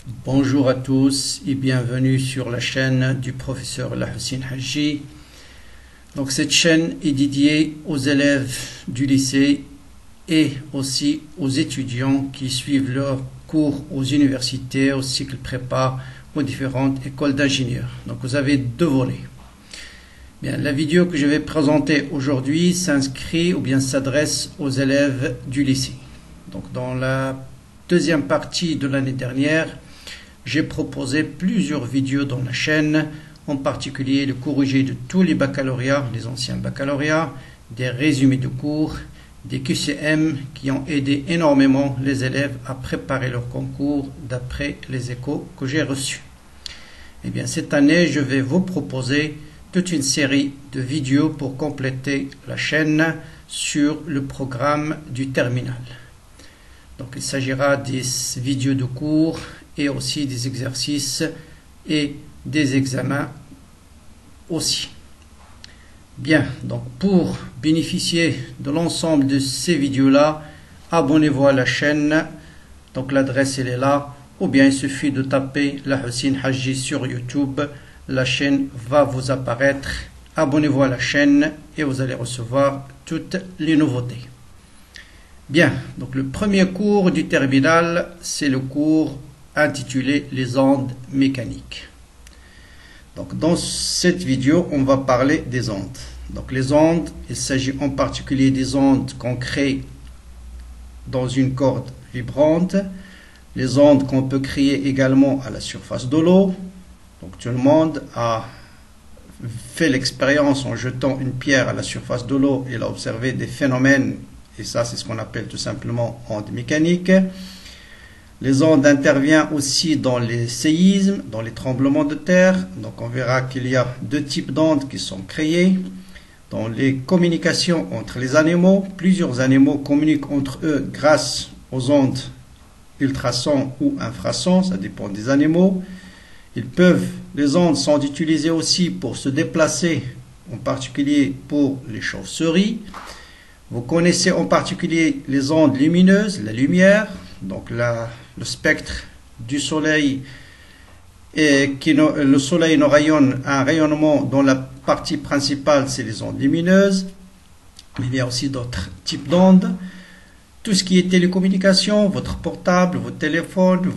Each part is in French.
Bonjour à tous et bienvenue sur la chaîne du professeur Al-Hussein Haji. Donc cette chaîne est dédiée aux élèves du lycée et aussi aux étudiants qui suivent leurs cours aux universités, au cycle prépa, aux différentes écoles d'ingénieurs. Donc vous avez deux volets. Bien, la vidéo que je vais présenter aujourd'hui s'inscrit ou bien s'adresse aux élèves du lycée. Donc dans la deuxième partie de l'année dernière, j'ai proposé plusieurs vidéos dans la chaîne, en particulier le corrigé de tous les baccalauréats, les anciens baccalauréats, des résumés de cours, des QCM qui ont aidé énormément les élèves à préparer leur concours d'après les échos que j'ai reçus. Et bien cette année, je vais vous proposer toute une série de vidéos pour compléter la chaîne sur le programme du terminal. Donc il s'agira des vidéos de cours et aussi des exercices et des examens aussi. Bien, donc pour bénéficier de l'ensemble de ces vidéos-là, abonnez-vous à la chaîne. Donc l'adresse elle est là, ou bien il suffit de taper Al-Hussein Haji sur YouTube. La chaîne va vous apparaître. Abonnez-vous à la chaîne et vous allez recevoir toutes les nouveautés. Bien, donc le premier cours du terminal, c'est le cours intitulé les ondes mécaniques. Donc dans cette vidéo, on va parler des ondes. Donc les ondes, il s'agit en particulier des ondes qu'on crée dans une corde vibrante, les ondes qu'on peut créer également à la surface de l'eau. Donc tout le monde a fait l'expérience en jetant une pierre à la surface de l'eau, il a observé des phénomènes, et ça c'est ce qu'on appelle tout simplement ondes mécaniques. Les ondes interviennent aussi dans les séismes, dans les tremblements de terre. Donc on verra qu'il y a deux types d'ondes qui sont créées. Dans les communications entre les animaux, plusieurs animaux communiquent entre eux grâce aux ondes ultrasons ou infrasons, ça dépend des animaux. Les ondes sont utilisées aussi pour se déplacer, en particulier pour les chauves-souris. Vous connaissez en particulier les ondes lumineuses, la lumière, donc le spectre du soleil, et le soleil nous rayonne un rayonnement dont la partie principale c'est les ondes lumineuses, mais il y a aussi d'autres types d'ondes. Tout ce qui est télécommunication, votre portable, vos téléphones,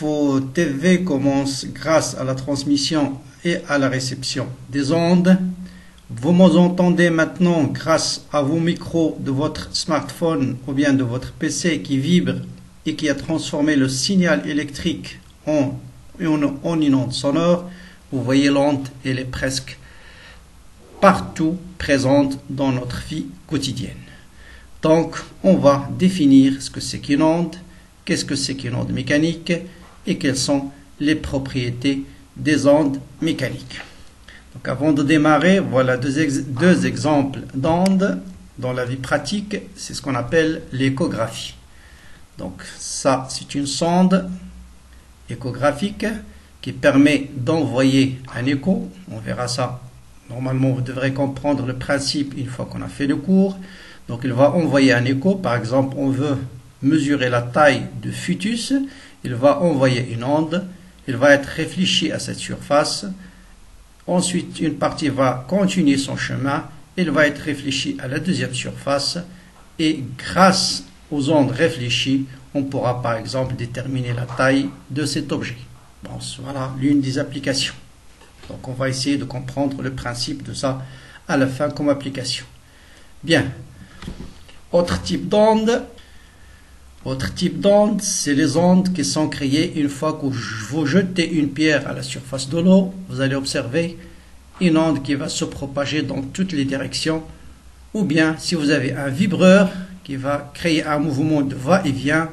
vos TV commencent grâce à la transmission et à la réception des ondes. Vous m'entendez maintenant grâce à vos micros de votre smartphone ou bien de votre PC qui vibre et qui a transformé le signal électrique en une onde sonore. Vous voyez l'onde, elle est presque partout présente dans notre vie quotidienne. Donc, on va définir ce que c'est qu'une onde, qu'est-ce que c'est qu'une onde mécanique et quelles sont les propriétés des ondes mécaniques. Donc, avant de démarrer, voilà deux exemples d'ondes dans la vie pratique. C'est ce qu'on appelle l'échographie. Donc, ça, c'est une sonde échographique qui permet d'envoyer un écho. On verra ça. Normalement, vous devrez comprendre le principe une fois qu'on a fait le cours. Donc, il va envoyer un écho. Par exemple, on veut mesurer la taille du fœtus. Il va envoyer une onde. Il va être réfléchi à cette surface. Ensuite, une partie va continuer son chemin. Il va être réfléchi à la deuxième surface. Et grâce aux ondes réfléchies, on pourra par exemple déterminer la taille de cet objet. Bon, voilà l'une des applications. Donc, on va essayer de comprendre le principe de ça à la fin comme application. Bien. Autre type d'onde, c'est les ondes qui sont créées une fois que vous jetez une pierre à la surface de l'eau. Vous allez observer une onde qui va se propager dans toutes les directions. Ou bien, si vous avez un vibreur qui va créer un mouvement de va-et-vient,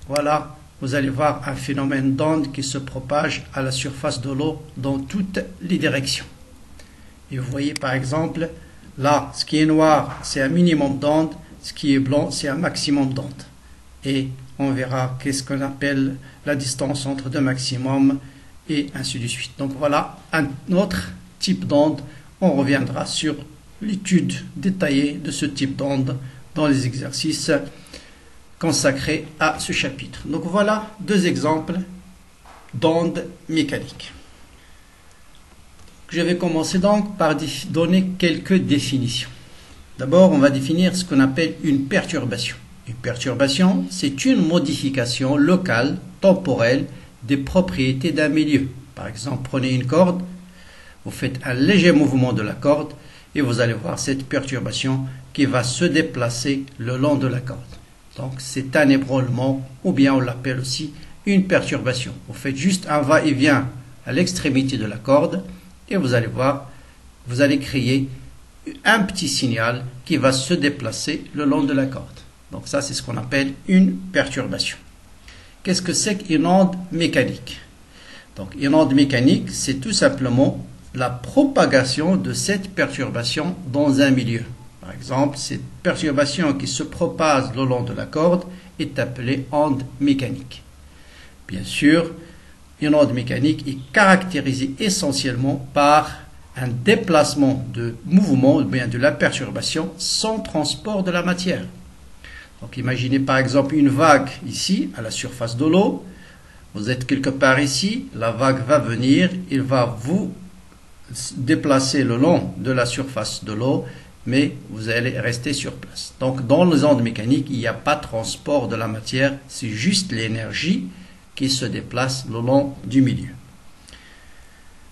voilà, vous allez voir un phénomène d'onde qui se propage à la surface de l'eau dans toutes les directions. Et vous voyez par exemple, là, ce qui est noir, c'est un minimum d'onde. Ce qui est blanc, c'est un maximum d'onde. Et on verra qu'est-ce qu'on appelle la distance entre deux maximums et ainsi de suite. Donc voilà un autre type d'onde. On reviendra sur l'étude détaillée de ce type d'onde dans les exercices consacrés à ce chapitre. Donc voilà deux exemples d'ondes mécaniques. Je vais commencer donc par donner quelques définitions. D'abord, on va définir ce qu'on appelle une perturbation. Une perturbation, c'est une modification locale, temporelle, des propriétés d'un milieu. Par exemple, prenez une corde, vous faites un léger mouvement de la corde et vous allez voir cette perturbation qui va se déplacer le long de la corde. Donc, c'est un ébranlement ou bien on l'appelle aussi une perturbation. Vous faites juste un va-et-vient à l'extrémité de la corde et vous allez voir, vous allez créer un petit signal qui va se déplacer le long de la corde. Donc ça, c'est ce qu'on appelle une perturbation. Qu'est-ce que c'est qu'une onde mécanique? Donc une onde mécanique, c'est tout simplement la propagation de cette perturbation dans un milieu. Par exemple, cette perturbation qui se propage le long de la corde est appelée onde mécanique. Bien sûr, une onde mécanique est caractérisée essentiellement par un déplacement de mouvement, ou bien de la perturbation, sans transport de la matière. Donc imaginez par exemple une vague ici, à la surface de l'eau. Vous êtes quelque part ici, la vague va venir, il va vous déplacer le long de la surface de l'eau, mais vous allez rester sur place. Donc dans les ondes mécaniques, il n'y a pas de transport de la matière, c'est juste l'énergie qui se déplace le long du milieu.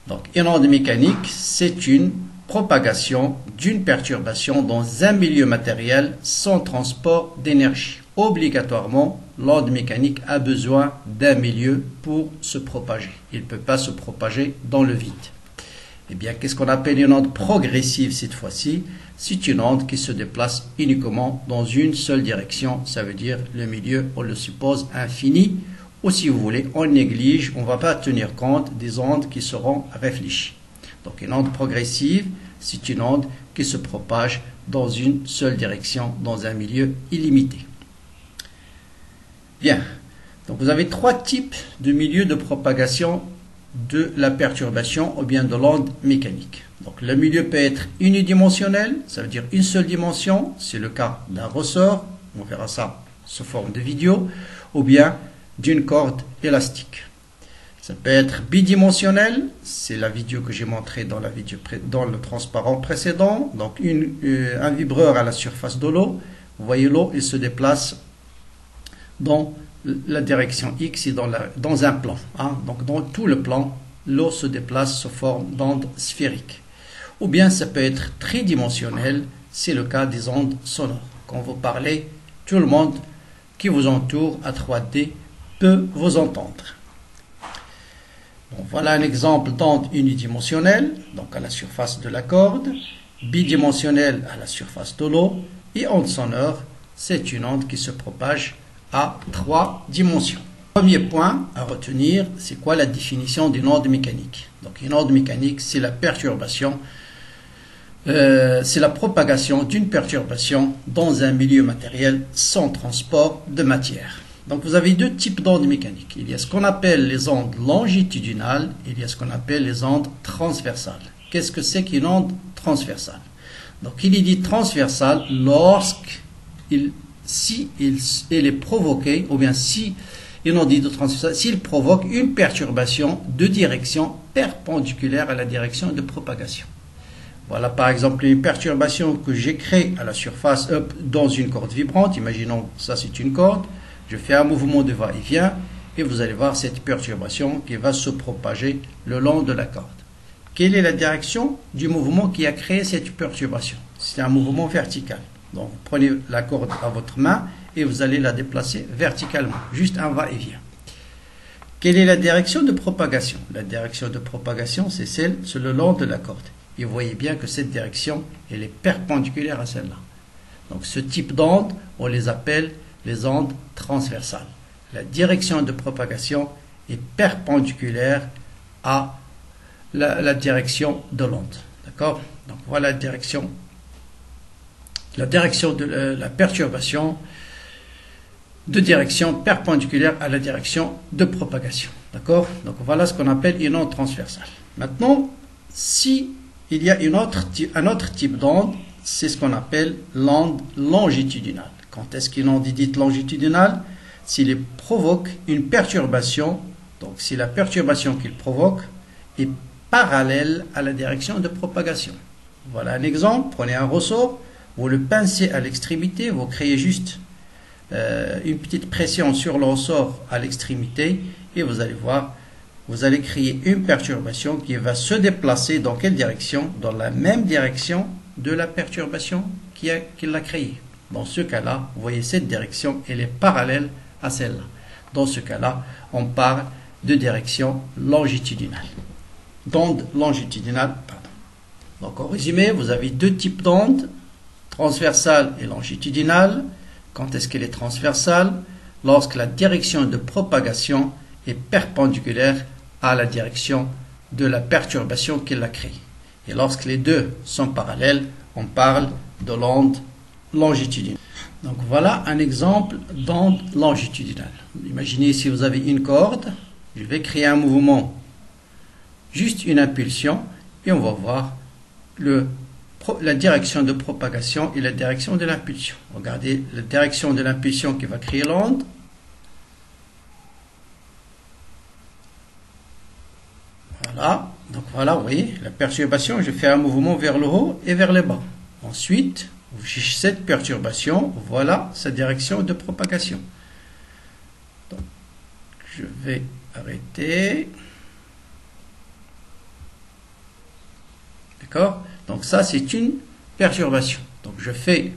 Donc, une onde mécanique, c'est une propagation d'une perturbation dans un milieu matériel sans transport d'énergie. Obligatoirement, l'onde mécanique a besoin d'un milieu pour se propager. Il ne peut pas se propager dans le vide. Eh bien, qu'est-ce qu'on appelle une onde progressive cette fois-ci? C'est une onde qui se déplace uniquement dans une seule direction. Ça veut dire le milieu, on le suppose infini. Ou si vous voulez, on néglige, on ne va pas tenir compte des ondes qui seront réfléchies. Donc une onde progressive, c'est une onde qui se propage dans une seule direction, dans un milieu illimité. Bien, donc vous avez trois types de milieux de propagation de la perturbation ou bien de l'onde mécanique. Donc le milieu peut être unidimensionnel, ça veut dire une seule dimension, c'est le cas d'un ressort, on verra ça sous forme de vidéo, ou bien d'une corde élastique. Ça peut être bidimensionnel, c'est la vidéo que j'ai montrée dans le transparent précédent. Donc un vibreur à la surface de l'eau. Vous voyez l'eau, il se déplace dans la direction X et dans un plan. Donc dans tout le plan, l'eau se déplace sous forme d'onde sphérique. Ou bien ça peut être tridimensionnel, c'est le cas des ondes sonores. Quand vous parlez, tout le monde qui vous entoure à 3D peut vous entendre. Donc, voilà un exemple d'onde unidimensionnelle, donc à la surface de la corde, bidimensionnelle à la surface de l'eau, et onde sonore, c'est une onde qui se propage à 3 dimensions. Premier point à retenir, c'est quoi la définition d'une onde mécanique? Donc une onde mécanique, c'est la perturbation, c'est la propagation d'une perturbation dans un milieu matériel sans transport de matière. Donc vous avez deux types d'ondes mécaniques. Il y a ce qu'on appelle les ondes longitudinales, et il y a ce qu'on appelle les ondes transversales. Qu'est-ce que c'est qu'une onde transversale? Donc il est dit transversale si elle est provoquée, ou bien si une onde dit transversale, s'il provoque une perturbation de direction perpendiculaire à la direction de propagation. Voilà par exemple une perturbation que j'ai créée à la surface dans une corde vibrante. Imaginons ça c'est une corde. Je fais un mouvement de va-et-vient et vous allez voir cette perturbation qui va se propager le long de la corde. Quelle est la direction du mouvement qui a créé cette perturbation? C'est un mouvement vertical. Donc vous prenez la corde à votre main et vous allez la déplacer verticalement, juste un va-et-vient. Quelle est la direction de propagation? La direction de propagation, c'est celle sur le long de la corde. Et vous voyez bien que cette direction, elle est perpendiculaire à celle-là. Donc ce type d'onde, on les appelle les ondes transversales. La direction de propagation est perpendiculaire à la direction de l'onde. D'accord? Donc voilà la direction de la perturbation de direction perpendiculaire à la direction de propagation. D'accord? Donc voilà ce qu'on appelle une onde transversale. Maintenant, si il y a un autre type d'onde, c'est ce qu'on appelle l'onde longitudinale. Quand est-ce qu'une onde est dite longitudinale? S'il provoque une perturbation Donc si la perturbation qu'il provoque est parallèle à la direction de propagation. Voilà un exemple. Prenez un ressort, vous le pincez à l'extrémité, vous créez juste une petite pression sur le ressort à l'extrémité et vous allez voir, vous allez créer une perturbation qui va se déplacer dans quelle direction? Dans la même direction de la perturbation qui l'a créée. Dans ce cas-là, vous voyez cette direction, elle est parallèle à celle-là. Dans ce cas-là, on parle de direction longitudinale. D'onde longitudinale, pardon. Donc en résumé, vous avez deux types d'ondes, transversale et longitudinale. Quand est-ce qu'elle est transversale? Lorsque la direction de propagation est perpendiculaire à la direction de la perturbation qui l'a créée. Et lorsque les deux sont parallèles, on parle de l'onde longitudinale. Donc voilà un exemple d'onde longitudinale. Imaginez si vous avez une corde, je vais créer un mouvement, juste une impulsion, et on va voir la direction de propagation et la direction de l'impulsion. Regardez la direction de l'impulsion qui va créer l'onde. Voilà, donc voilà, vous voyez, la perturbation, je fais un mouvement vers le haut et vers le bas. Ensuite, vous cherchez cette perturbation, voilà sa direction de propagation. Donc, je vais arrêter. D'accord? Donc ça, c'est une perturbation. Donc je refais.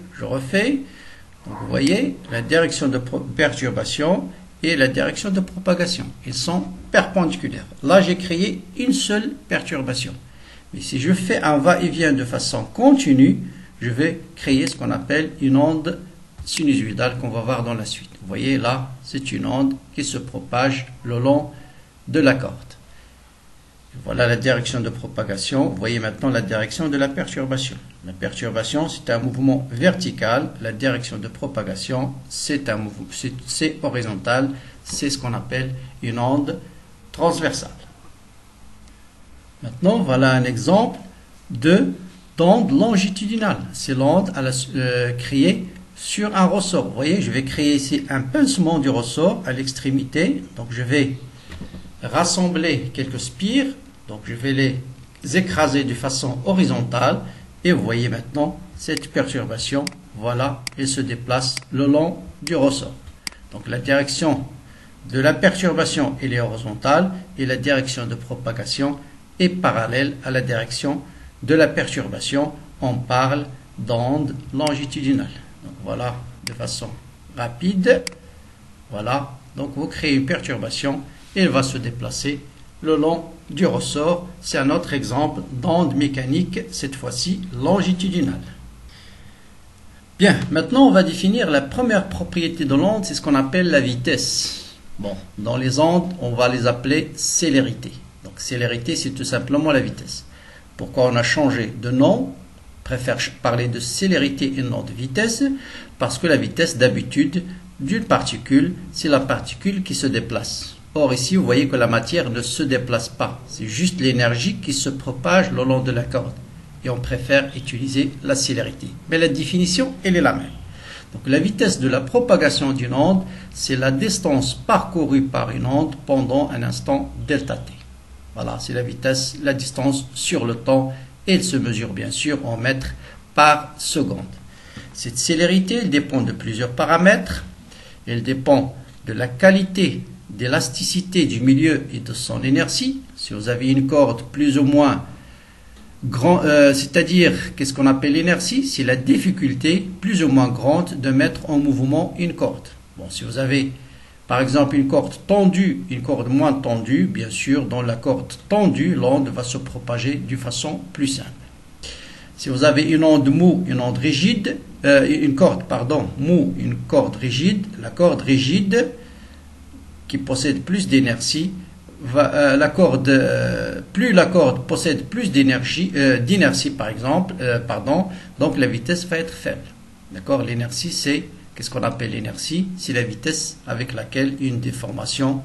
Donc vous voyez, la direction de perturbation et la direction de propagation. Ils sont perpendiculaires. Là, j'ai créé une seule perturbation. Mais si je fais un va-et-vient de façon continue, je vais créer ce qu'on appelle une onde sinusoïdale qu'on va voir dans la suite. Vous voyez, là, c'est une onde qui se propage le long de la corde. Voilà la direction de propagation. Vous voyez maintenant la direction de la perturbation. La perturbation, c'est un mouvement vertical. La direction de propagation, c'est un mouvement, c'est horizontal. C'est ce qu'on appelle une onde transversale. Maintenant, voilà un exemple d'onde longitudinale. C'est l'onde créée sur un ressort. Vous voyez, je vais créer ici un pincement du ressort à l'extrémité. Donc, je vais rassembler quelques spires. Donc, je vais les écraser de façon horizontale. Et vous voyez maintenant cette perturbation. Voilà, elle se déplace le long du ressort. Donc, la direction de la perturbation, elle est horizontale. Et la direction de propagation est parallèle à la direction de la perturbation. On parle d'onde longitudinale. Donc, voilà, de façon rapide. Voilà, donc vous créez une perturbation et elle va se déplacer le long du ressort. C'est un autre exemple d'onde mécanique, cette fois-ci longitudinale. Bien, maintenant on va définir la première propriété de l'onde, c'est ce qu'on appelle la vitesse. Bon, dans les ondes, on va les appeler célérité. Donc célérité, c'est tout simplement la vitesse. Pourquoi on a changé de nom? On préfère parler de célérité et non de vitesse, parce que la vitesse d'habitude d'une particule, c'est la particule qui se déplace. Or ici, vous voyez que la matière ne se déplace pas. C'est juste l'énergie qui se propage le long de la corde. Et on préfère utiliser la célérité. Mais la définition, elle est la même. Donc la vitesse de la propagation d'une onde, c'est la distance parcourue par une onde pendant un instant delta t. Voilà, c'est la vitesse, la distance sur le temps. Et elle se mesure bien sûr en mètres par seconde. Cette célérité, elle dépend de plusieurs paramètres. Elle dépend de la qualité d'élasticité du milieu et de son inertie. Si vous avez une corde plus ou moins grande, c'est-à-dire, qu'est-ce qu'on appelle l'inertie? C'est la difficulté plus ou moins grande de mettre en mouvement une corde. Bon, si vous avez par exemple une corde tendue, une corde moins tendue, bien sûr, dans la corde tendue, l'onde va se propager d'une façon plus simple. Si vous avez une onde mou, une onde rigide, une corde, pardon, mou, une corde rigide, la corde rigide qui possède plus d'énergie, plus la corde possède plus d'inertie par exemple, donc la vitesse va être faible. D'accord? L'inertie, c'est, qu'est-ce qu'on appelle l'inertie? C'est la vitesse avec laquelle une déformation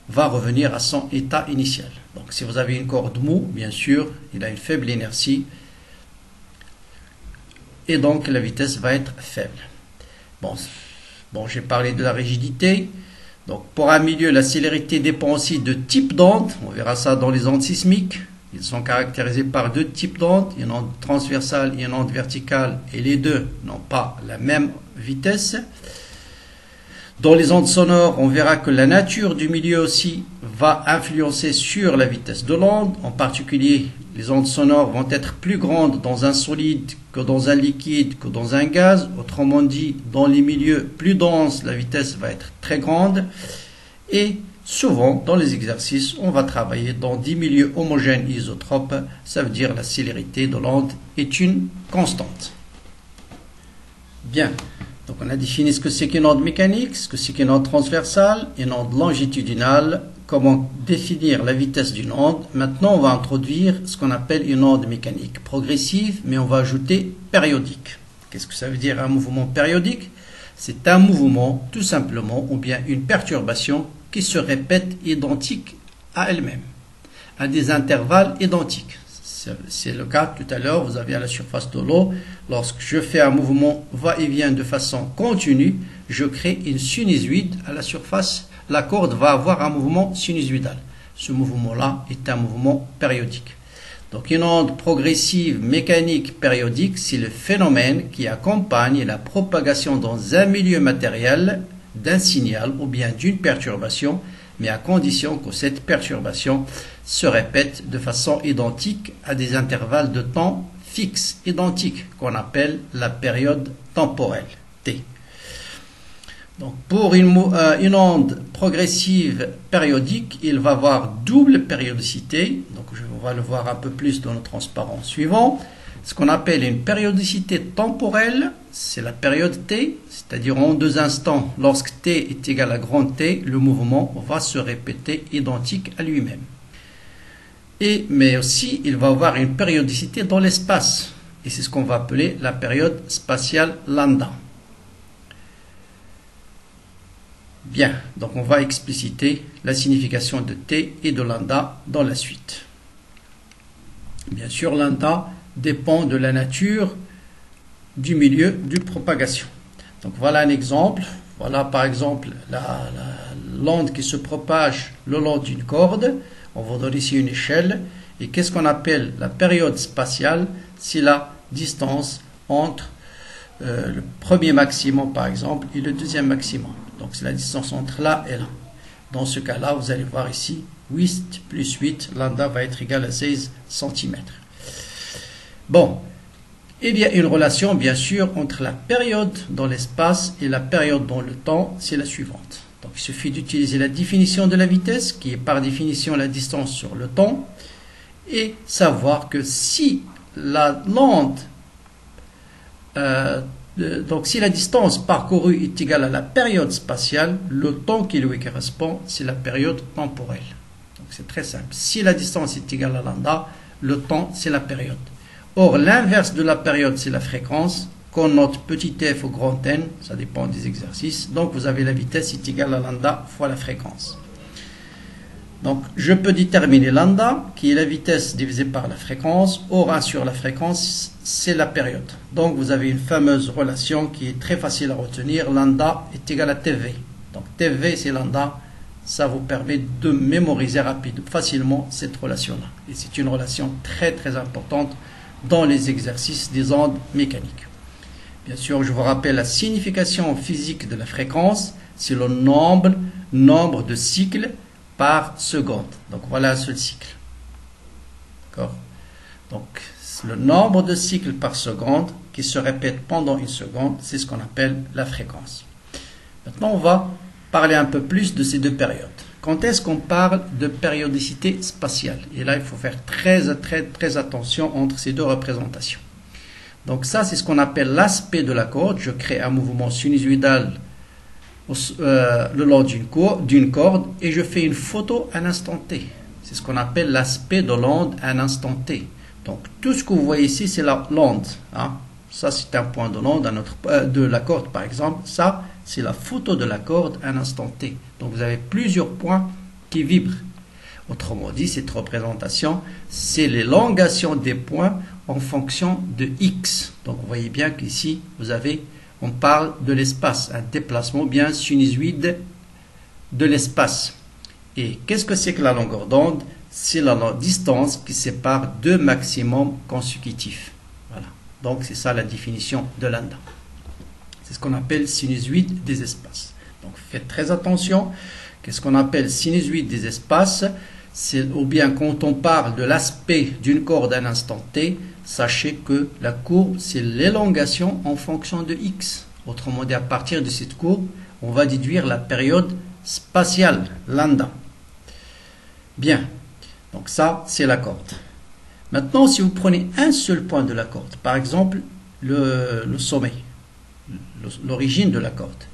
va revenir à son état initial. Donc si vous avez une corde mou, bien sûr, il a une faible inertie et donc la vitesse va être faible. Bon, j'ai parlé de la rigidité. Donc pour un milieu, la célérité dépend aussi de type d'onde. On verra ça dans les ondes sismiques. Ils sont caractérisés par deux types d'ondes, une onde transversale et une onde verticale, et les deux n'ont pas la même vitesse. Dans les ondes sonores, on verra que la nature du milieu aussi va influencer sur la vitesse de l'onde. En particulier, les ondes sonores vont être plus grandes dans un solide que dans un liquide, que dans un gaz. Autrement dit, dans les milieux plus denses, la vitesse va être très grande. Et souvent, dans les exercices, on va travailler dans des milieux homogènes isotropes. Ça veut dire la célérité de l'onde est une constante. Bien. Donc on a défini ce que c'est qu'une onde mécanique, ce que c'est qu'une onde transversale, une onde longitudinale, comment définir la vitesse d'une onde. Maintenant, on va introduire ce qu'on appelle une onde mécanique progressive, mais on va ajouter périodique. Qu'est-ce que ça veut dire un mouvement périodique? C'est un mouvement, tout simplement, ou bien une perturbation qui se répète identique à elle-même, à des intervalles identiques. C'est le cas tout à l'heure, vous avez à la surface de l'eau, lorsque je fais un mouvement va-et-vient de façon continue, je crée une sinusoïde à la surface, la corde va avoir un mouvement sinusoïdal. Ce mouvement-là est un mouvement périodique. Donc une onde progressive mécanique périodique, c'est le phénomène qui accompagne la propagation dans un milieu matériel d'un signal ou bien d'une perturbation, mais à condition que cette perturbation se répète de façon identique à des intervalles de temps fixes, identiques, qu'on appelle la période temporelle, T. Donc pour une onde progressive périodique, il va avoir double périodicité, donc on va le voir un peu plus dans le transparent suivant. Ce qu'on appelle une périodicité temporelle, c'est la période T, c'est-à-dire en 2 instants, lorsque T est égal à grand T, le mouvement va se répéter identique à lui-même. Mais aussi, il va avoir une périodicité dans l'espace, et c'est ce qu'on va appeler la période spatiale lambda. Bien, donc on va expliciter la signification de T et de lambda dans la suite. Bien sûr, lambda dépend de la nature du milieu de propagation. Donc voilà un exemple. Voilà par exemple l'onde qui se propage le long d'une corde. On va donner ici une échelle. Et qu'est-ce qu'on appelle la période spatiale? C'est la distance entre le premier maximum par exemple et le deuxième maximum. Donc c'est la distance entre là et là. Dans ce cas-là, vous allez voir ici, 8 plus 8, lambda va être égal à 16 cm. Bon, il y a une relation bien sûr entre la période dans l'espace et la période dans le temps, c'est la suivante. Donc il suffit d'utiliser la définition de la vitesse, qui est par définition la distance sur le temps, et savoir que si l'onde, donc si la distance parcourue est égale à la période spatiale, le temps qui lui correspond, c'est la période temporelle. Donc c'est très simple. Si la distance est égale à lambda, le temps c'est la période. Or, l'inverse de la période, c'est la fréquence, qu'on note petit f au grand N, ça dépend des exercices. Donc, vous avez la vitesse est égale à lambda fois la fréquence. Donc, je peux déterminer lambda, qui est la vitesse divisée par la fréquence. Or, 1 sur la fréquence, c'est la période. Donc, vous avez une fameuse relation qui est très facile à retenir. Lambda est égal à TV. Donc, TV, c'est lambda. Ça vous permet de mémoriser facilement cette relation-là. Et c'est une relation très, très importante dans les exercices des ondes mécaniques. Bien sûr, je vous rappelle la signification physique de la fréquence, c'est le nombre de cycles par seconde. Donc voilà un seul cycle. D'accord? Donc le nombre de cycles par seconde qui se répète pendant une seconde, c'est ce qu'on appelle la fréquence. Maintenant, on va parler un peu plus de ces deux périodes. Quand est-ce qu'on parle de périodicité spatiale? Et là, il faut faire très attention entre ces deux représentations. Donc ça, c'est ce qu'on appelle l'aspect de la corde. Je crée un mouvement sinusoïdal le long d'une corde et je fais une photo à un instant T. C'est ce qu'on appelle l'aspect de l'onde à un instant T. Donc tout ce que vous voyez ici, c'est l'onde. Hein. Ça, c'est un point de l'onde de la corde, par exemple. Ça, c'est la photo de la corde à un instant T. Donc vous avez plusieurs points qui vibrent. Autrement dit, cette représentation, c'est l'élongation des points en fonction de x. Donc vous voyez bien qu'ici, on parle de l'espace, un déplacement bien sinusoïde de l'espace. Et qu'est-ce que c'est que la longueur d'onde? C'est la distance qui sépare deux maximums consécutifs. Voilà. Donc c'est ça la définition de lambda. C'est ce qu'on appelle sinusoïde des espaces. Donc faites très attention. Qu'est-ce qu'on appelle sinusoïde des espaces? Ou bien quand on parle de l'aspect d'une corde à un instant t, sachez que la courbe, c'est l'élongation en fonction de x. Autrement dit, à partir de cette courbe, on va déduire la période spatiale, lambda. Bien, donc ça, c'est la corde. Maintenant, si vous prenez un seul point de la corde, par exemple, le sommet, l'origine de la corde,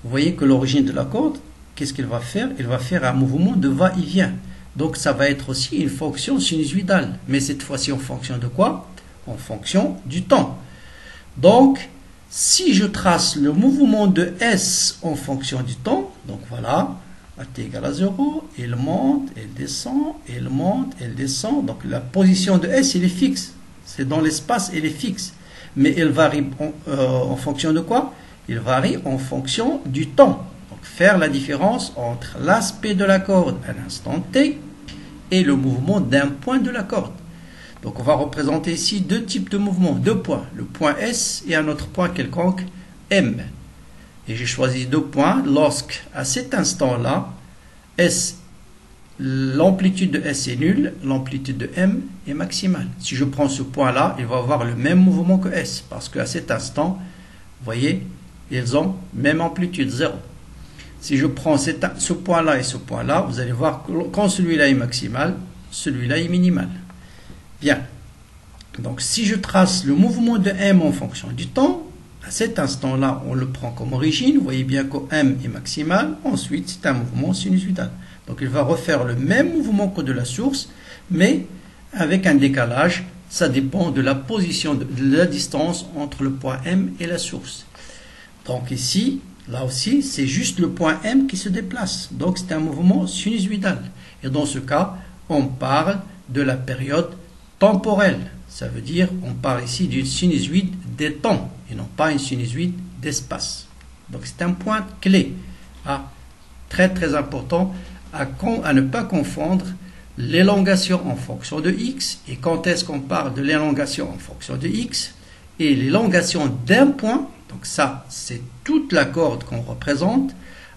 vous voyez que l'origine de la corde, qu'est-ce qu'il va faire? Il va faire un mouvement de va-et-vient. Donc ça va être aussi une fonction sinusoïdale. Mais cette fois-ci en fonction de quoi? En fonction du temps. Donc, si je trace le mouvement de S en fonction du temps, donc voilà, à t égale à 0, il monte, il descend, il monte, il descend. Donc la position de S, elle est fixe. C'est dans l'espace, elle est fixe. Mais elle varie en fonction de quoi? Il varie en fonction du temps. Donc faire la différence entre l'aspect de la corde à l'instant t et le mouvement d'un point de la corde. Donc on va représenter ici deux types de mouvements, deux points, le point S et un autre point quelconque M. Et j'ai choisi deux points lorsque à cet instant-là, l'amplitude de S est nulle, l'amplitude de M est maximale. Si je prends ce point-là, il va avoir le même mouvement que S, parce qu'à cet instant, vous voyez, ils ont même amplitude, 0. Si je prends ce point-là et ce point-là, vous allez voir que quand celui-là est maximal, celui-là est minimal. Bien. Donc, si je trace le mouvement de M en fonction du temps, à cet instant-là, on le prend comme origine. Vous voyez bien que M est maximal. Ensuite, c'est un mouvement sinusoïdal. Donc, il va refaire le même mouvement que de la source, mais avec un décalage. Ça dépend de la position, de la distance entre le point M et la source. Donc, ici, là aussi, c'est juste le point M qui se déplace. Donc, c'est un mouvement sinusoïdal. Et dans ce cas, on parle de la période temporelle. Ça veut dire, on parle ici d'une sinusoïde des temps et non pas une sinusoïde d'espace. Donc, c'est un point clé, très très important à ne pas confondre l'élongation en fonction de x. Et quand est-ce qu'on parle de l'élongation en fonction de x et l'élongation d'un point? Donc ça, c'est toute la corde qu'on représente.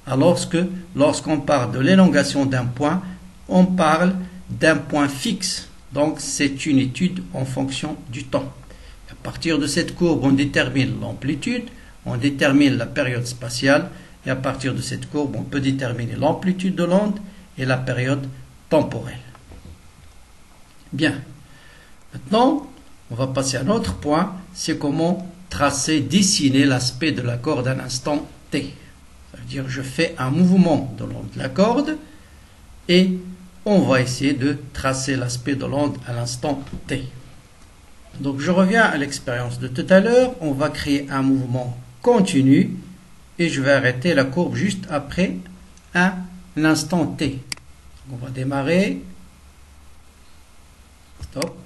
Alors que lorsqu'on parle de l'élongation d'un point, on parle d'un point fixe. Donc c'est une étude en fonction du temps. À partir de cette courbe, on détermine l'amplitude, on détermine la période spatiale, et à partir de cette courbe, on peut déterminer l'amplitude de l'onde et la période temporelle. Bien. Maintenant, on va passer à un autre point, c'est comment tracer, dessiner l'aspect de la corde à un instant t. Ça veut dire je fais un mouvement de l'onde de la corde et on va essayer de tracer l'aspect de l'onde à l'instant t. Donc je reviens à l'expérience de tout à l'heure. On va créer un mouvement continu et je vais arrêter la courbe juste après un instant t. On va démarrer. Stop.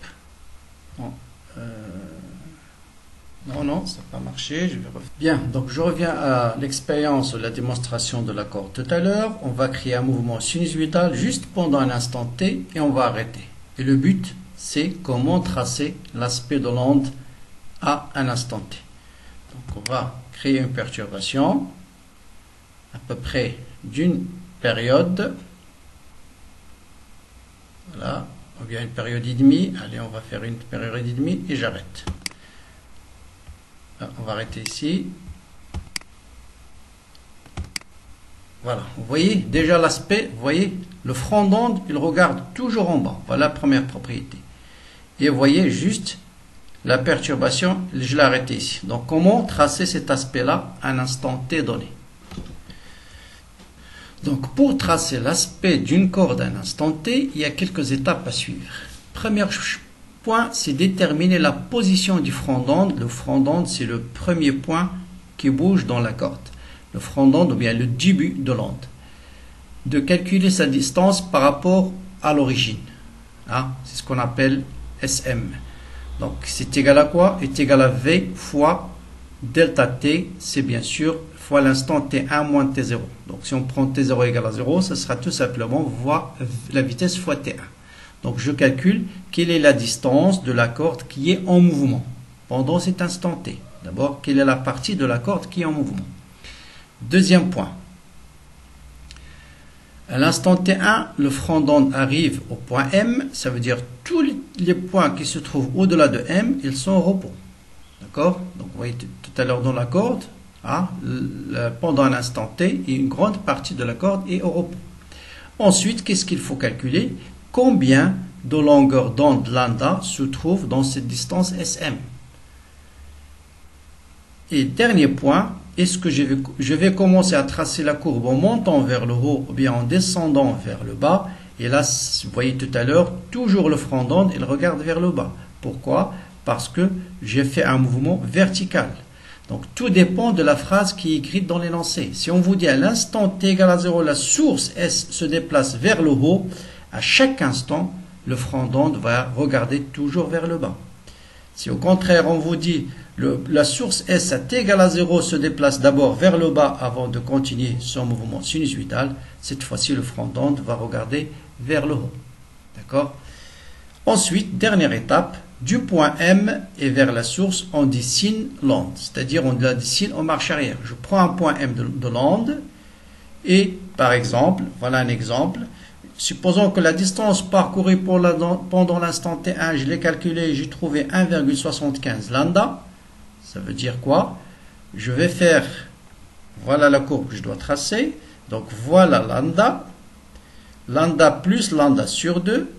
Non, ça n'a pas marché. Bien, donc je reviens à l'expérience de la démonstration de la corde tout à l'heure. On va créer un mouvement sinusoïdal juste pendant un instant t et on va arrêter. Et le but, c'est comment tracer l'aspect de l'onde à un instant t. Donc on va créer une perturbation à peu près d'une période. Voilà, ou bien une période et demie. Allez, on va faire une période et demie et j'arrête. On va arrêter ici. Voilà, vous voyez déjà l'aspect, vous voyez, le front d'onde, il regarde toujours en bas. Voilà la première propriété. Et vous voyez juste la perturbation, je l'ai arrêté ici. Donc comment tracer cet aspect-là à un instant t donné? Donc pour tracer l'aspect d'une corde à un instant t, il y a quelques étapes à suivre. Première point, c'est déterminer la position du front d'onde. Le front d'onde, c'est le premier point qui bouge dans la corde. Le front d'onde, ou bien le début de l'onde. De calculer sa distance par rapport à l'origine. C'est ce qu'on appelle SM. Donc, c'est égal à quoi? C'est égal à V fois delta T. C'est bien sûr fois l'instant t1 moins t0. Donc si on prend t0 égale à 0, ce sera tout simplement la vitesse fois t1. Donc je calcule quelle est la distance de la corde qui est en mouvement pendant cet instant t. D'abord, quelle est la partie de la corde qui est en mouvement. Deuxième point. À l'instant t1, le front d'onde arrive au point M. Ça veut dire tous les points qui se trouvent au-delà de M, ils sont au repos. D'accord? Donc vous voyez tout à l'heure dans la corde, pendant un instant t, une grande partie de la corde est au repos. Ensuite, qu'est-ce qu'il faut calculer? Combien de longueur d'onde lambda se trouve dans cette distance SM? Et dernier point, est-ce que je vais commencer à tracer la courbe en montant vers le haut ou bien en descendant vers le bas? Et là, vous voyez tout à l'heure, toujours le front d'onde, il regarde vers le bas. Pourquoi? Parce que j'ai fait un mouvement vertical. Donc tout dépend de la phrase qui est écrite dans l'énoncé. Si on vous dit à l'instant t égale à 0, la source S se déplace vers le haut, à chaque instant, le front d'onde va regarder toujours vers le bas. Si au contraire on vous dit la source S à t égale à 0 se déplace d'abord vers le bas avant de continuer son mouvement sinusoïdal, cette fois-ci le front d'onde va regarder vers le haut. D'accord? Ensuite, dernière étape, du point M et vers la source, on dessine l'onde, c'est-à-dire on la dessine en marche arrière. Je prends un point M de l'onde et par exemple, voilà un exemple, supposons que la distance parcourue pendant l'instant T1, je l'ai calculée, j'ai trouvé 1,75 lambda. Ça veut dire quoi? Je vais faire, voilà la courbe que je dois tracer, donc voilà lambda plus lambda sur 2,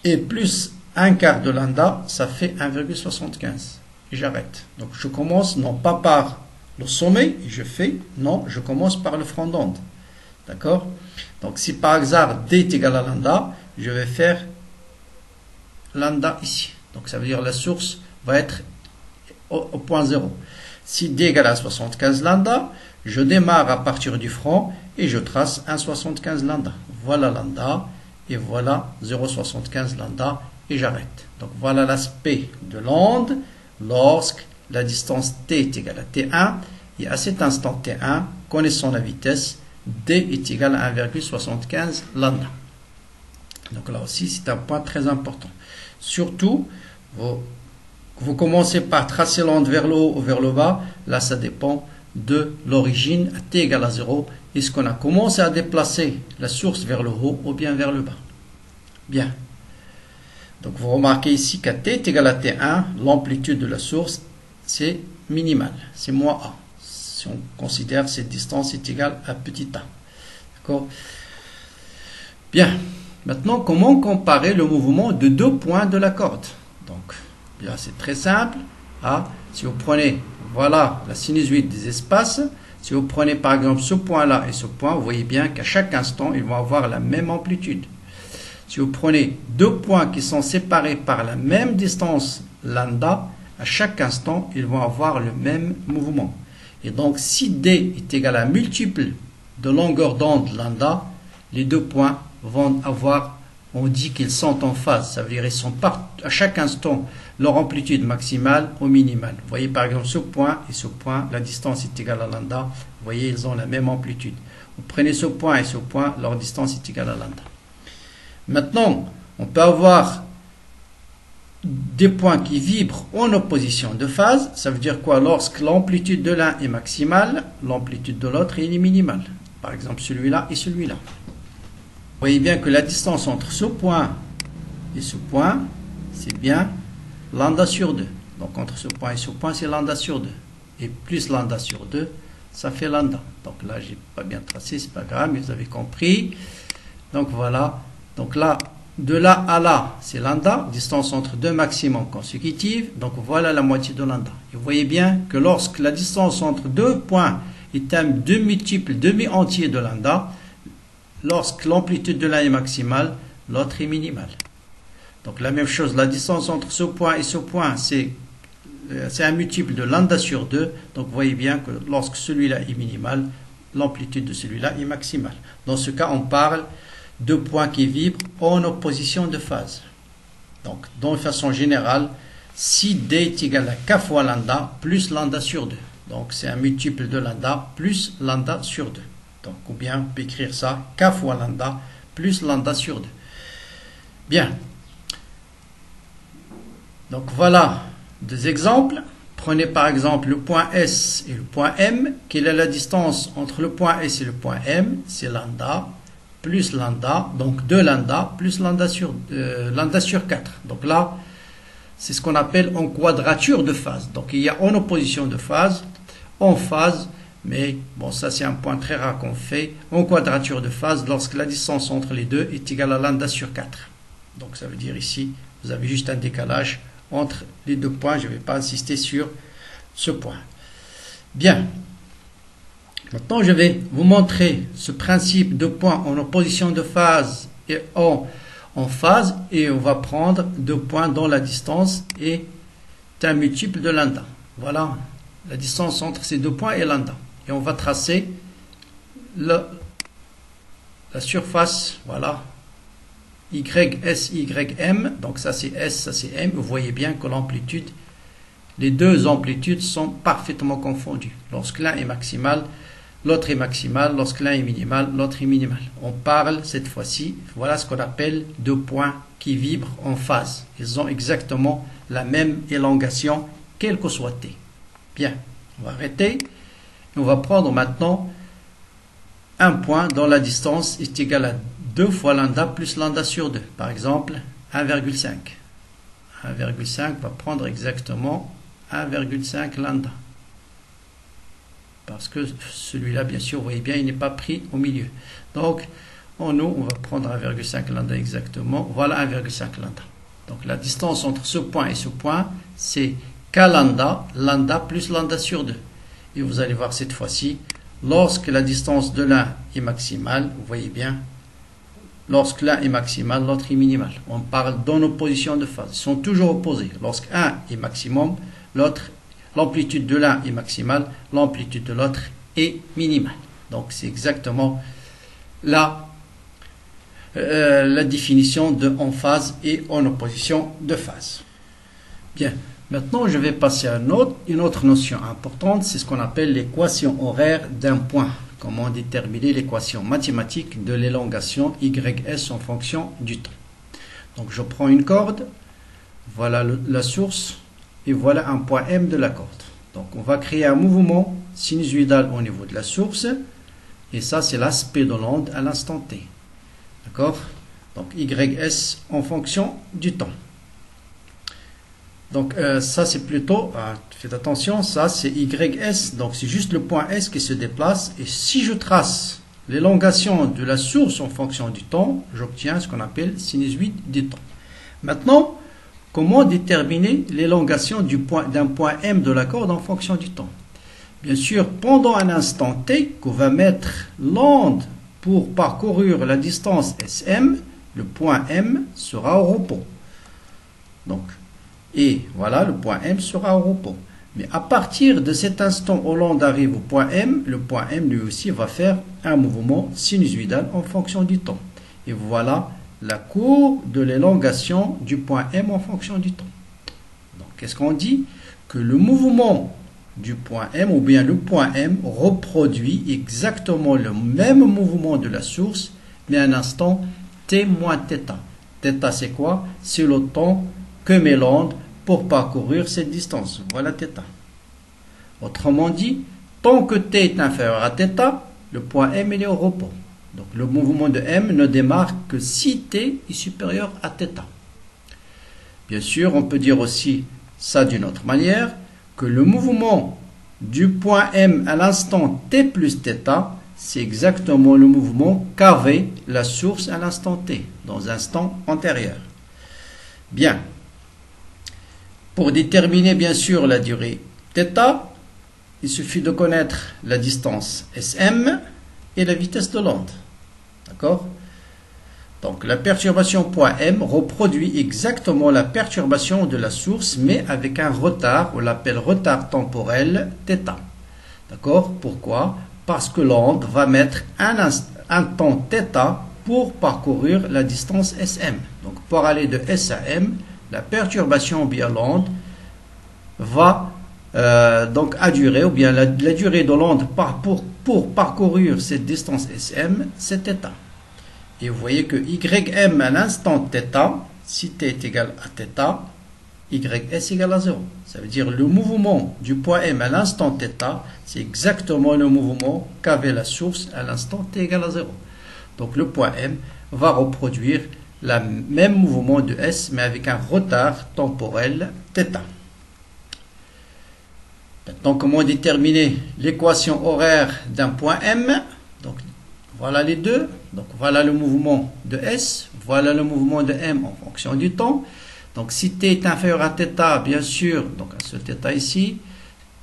et plus un quart de lambda, ça fait 1,75. Et j'arrête. Donc je commence non pas par le sommet, je commence par le front d'onde. D'accord? Donc si par hasard d est égal à lambda, je vais faire lambda ici. Donc ça veut dire la source va être au point 0. Si d égale à 75 lambda, je démarre à partir du front et je trace 1,75 lambda. Voilà lambda et voilà 0,75 lambda et j'arrête. Donc voilà l'aspect de l'onde lorsque la distance t est égale à t1 et à cet instant t1, connaissant la vitesse, d est égal à 1,75 lambda. Donc là aussi c'est un point très important. Surtout, vous commencez par tracer l'onde vers le haut ou vers le bas, là ça dépend de l'origine à t égale à 0. Est-ce qu'on a commencé à déplacer la source vers le haut ou bien vers le bas? Bien. Donc vous remarquez ici qu'à t est égal à t1, l'amplitude de la source c'est minimal, c'est moins a. Si on considère cette distance est égale à petit a. D'accord? Bien. Maintenant, comment comparer le mouvement de deux points de la corde? Donc, bien, c'est très simple. Si vous prenez, voilà la sinusoïde des espaces. Si vous prenez par exemple ce point-là et ce point, vous voyez bien qu'à chaque instant, ils vont avoir la même amplitude. Si vous prenez deux points qui sont séparés par la même distance lambda, à chaque instant, ils vont avoir le même mouvement. Et donc, si d est égal à un multiple de longueur d'onde lambda, les deux points vont avoir, on dit qu'ils sont en phase. Ça veut dire qu'ils sont à chaque instant leur amplitude maximale au minimal. Vous voyez par exemple ce point et ce point, la distance est égale à lambda. Vous voyez, ils ont la même amplitude. Vous prenez ce point et ce point, leur distance est égale à lambda. Maintenant, on peut avoir des points qui vibrent en opposition de phase. Ça veut dire quoi? Lorsque l'amplitude de l'un est maximale, l'amplitude de l'autre est minimale. Par exemple, celui-là et celui-là. Vous voyez bien que la distance entre ce point et ce point, c'est bien lambda sur 2. Donc entre ce point et ce point, c'est lambda sur 2. Et plus lambda sur 2, ça fait lambda. Donc là, j'ai pas bien tracé, c'est pas grave, mais vous avez compris. Donc voilà. Donc là, de là à là, c'est lambda, distance entre deux maximums consécutives. Donc voilà la moitié de lambda. Et vous voyez bien que lorsque la distance entre deux points est un demi-multiple, demi-entier de lambda, lorsque l'amplitude de l'un est maximale, l'autre est minimale. Donc la même chose, la distance entre ce point et ce point, c'est un multiple de lambda sur 2. Donc vous voyez bien que lorsque celui-là est minimal, l'amplitude de celui-là est maximale. Dans ce cas, on parle de points qui vibrent en opposition de phase. Donc, de façon générale, si d est égal à k fois lambda plus lambda sur 2. Donc c'est un multiple de lambda plus lambda sur 2. Donc ou bien on peut écrire ça k fois lambda plus lambda sur 2. Bien. Donc voilà deux exemples. Prenez par exemple le point S et le point M. Quelle est la distance entre le point S et le point M? C'est lambda plus lambda, donc 2 lambda plus lambda sur 4. Donc là, c'est ce qu'on appelle en quadrature de phase. Donc il y a en opposition de phase, en phase, mais bon, ça c'est un point très rare qu'on fait, en quadrature de phase lorsque la distance entre les deux est égale à lambda sur 4. Donc ça veut dire ici, vous avez juste un décalage entre les deux points. Je ne vais pas insister sur ce point. Bien. Maintenant, je vais vous montrer ce principe de points en opposition de phase et en phase, et on va prendre deux points dont la distance est un multiple de lambda. Voilà la distance entre ces deux points et lambda. Et on va tracer la surface, voilà, YS, YM, donc ça c'est S, ça c'est M. Vous voyez bien que l'amplitude, les deux amplitudes sont parfaitement confondues. Lorsque l'un est maximal, l'autre est maximal. Lorsque l'un est minimal, l'autre est minimal. On parle cette fois-ci, voilà ce qu'on appelle deux points qui vibrent en phase. Ils ont exactement la même élongation, quel que soit t. Bien, on va arrêter. Et on va prendre maintenant un point dont la distance est égale à 2 fois lambda plus lambda sur 2. Par exemple, 1,5. 1,5 va prendre exactement 1,5 lambda. Parce que celui-là, bien sûr, vous voyez bien, il n'est pas pris au milieu. Donc, on va prendre 1,5 lambda exactement. Voilà 1,5 lambda. Donc, la distance entre ce point et ce point, c'est k lambda, lambda plus lambda sur 2. Et vous allez voir cette fois-ci, lorsque la distance de l'un est maximale, vous voyez bien, lorsque l'un est maximal, l'autre est minimal. On parle d'en opposition de phase. Ils sont toujours opposés. Lorsqu'un est maximum, l'autre, l'amplitude de l'un est maximale, l'amplitude de l'autre est minimale. Donc c'est exactement la définition de en phase et en opposition de phase. Bien, maintenant je vais passer à une autre notion importante, c'est ce qu'on appelle l'équation horaire d'un point. Comment déterminer l'équation mathématique de l'élongation YS en fonction du temps. Donc je prends une corde, voilà la source, et voilà un point M de la corde. Donc on va créer un mouvement sinusoïdal au niveau de la source, et ça c'est l'aspect de l'onde à l'instant T. D'accord? Donc YS en fonction du temps. Donc ça c'est plutôt, faites attention, ça c'est YS, donc c'est juste le point S qui se déplace, et si je trace l'élongation de la source en fonction du temps, j'obtiens ce qu'on appelle sinusoïde du temps. Maintenant, comment déterminer l'élongation d'un point M de la corde en fonction du temps? Bien sûr, pendant un instant T qu'on va mettre l'onde pour parcourir la distance SM, le point M sera au repos. Donc, et voilà, le point M sera au repos. Mais à partir de cet instant où l'onde arrive au point M, le point M lui aussi va faire un mouvement sinusoïdal en fonction du temps. Et voilà la courbe de l'élongation du point M en fonction du temps. Donc, qu'est-ce qu'on dit? Que le mouvement du point M, ou bien le point M, reproduit exactement le même mouvement de la source, mais à un instant t moins θ. Θ, c'est quoi? C'est le temps que met l'onde pour parcourir cette distance. Voilà θ. Autrement dit, tant que t est inférieur à θ, le point M il est au repos. Donc le mouvement de M ne démarre que si t est supérieur à θ. Bien sûr, on peut dire aussi ça d'une autre manière, que le mouvement du point M à l'instant t plus θ, c'est exactement le mouvement qu'avait la source à l'instant t, dans un instant antérieur. Bien. Pour déterminer bien sûr la durée θ, il suffit de connaître la distance SM et la vitesse de l'onde. D'accord? Donc la perturbation point M reproduit exactement la perturbation de la source, mais avec un retard, on l'appelle retard temporel θ. D'accord? Pourquoi? Parce que l'onde va mettre un temps θ pour parcourir la distance SM. Donc pour aller de S à M, la perturbation via l'onde va donc à durée, ou bien la durée de l'onde pour parcourir cette distance SM, c'est θ. Et vous voyez que ym à l'instant θ, si t est égal à θ, ys égale à 0. Ça veut dire le mouvement du point M à l'instant θ, c'est exactement le mouvement qu'avait la source à l'instant t égale à 0. Donc le point M va reproduire le même mouvement de S, mais avec un retard temporel θ. Maintenant, comment déterminer l'équation horaire d'un point M? Donc, voilà les deux. Donc, voilà le mouvement de S, voilà le mouvement de M en fonction du temps. Donc, si t est inférieur à θ, bien sûr, donc à ce θ ici,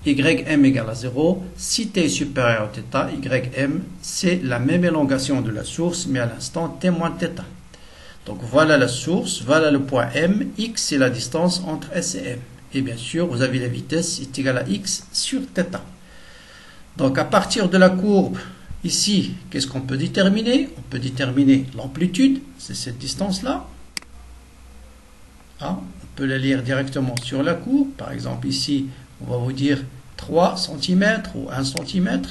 ym égale à 0. Si t est supérieur à θ, ym, c'est la même élongation de la source, mais à l'instant t moins θ. Donc, voilà la source, voilà le point M, x c'est la distance entre S et M. Et bien sûr, vous avez la vitesse est égale à x sur θ. Donc, à partir de la courbe, ici, qu'est-ce qu'on peut déterminer? On peut déterminer l'amplitude, c'est cette distance-là. Ah, on peut la lire directement sur la courbe. Par exemple, ici, on va vous dire 3 cm ou 1 cm.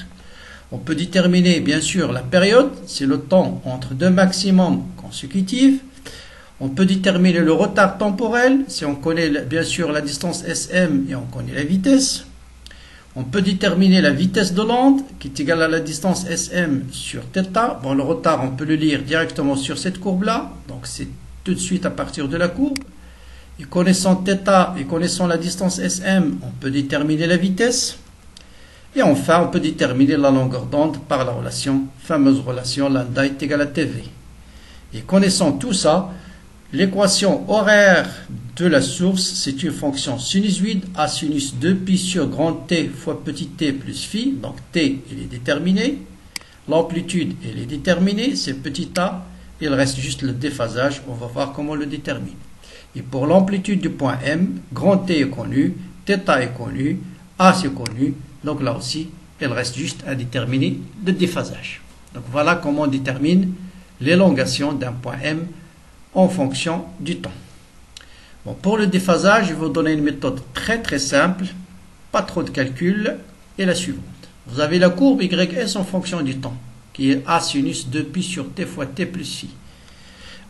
On peut déterminer, bien sûr, la période, c'est le temps entre deux maximums consécutifs. On peut déterminer le retard temporel, si on connaît bien sûr la distance SM et on connaît la vitesse. On peut déterminer la vitesse de l'onde, qui est égale à la distance SM sur θ. Bon, le retard, on peut le lire directement sur cette courbe-là. Donc, c'est tout de suite à partir de la courbe. Et connaissant θ et connaissant la distance SM, on peut déterminer la vitesse. Et enfin, on peut déterminer la longueur d'onde par la fameuse relation lambda est égal à TV. Et connaissant tout ça, l'équation horaire de la source, c'est une fonction sinusoïde à sinus 2π sur grand T fois petit t plus phi. Donc T, il est déterminé. L'amplitude, elle est déterminée. C'est petit a. Il reste juste le déphasage. On va voir comment on le détermine. Et pour l'amplitude du point M, grand T est connu, θ est connu, A c'est connu. Donc là aussi, il reste juste à déterminer le déphasage. Donc voilà comment on détermine l'élongation d'un point M en fonction du temps. Bon, pour le déphasage, je vais vous donner une méthode très très simple, pas trop de calcul, et la suivante. Vous avez la courbe YS en fonction du temps, qui est A sinus 2π sur T fois T plus phi.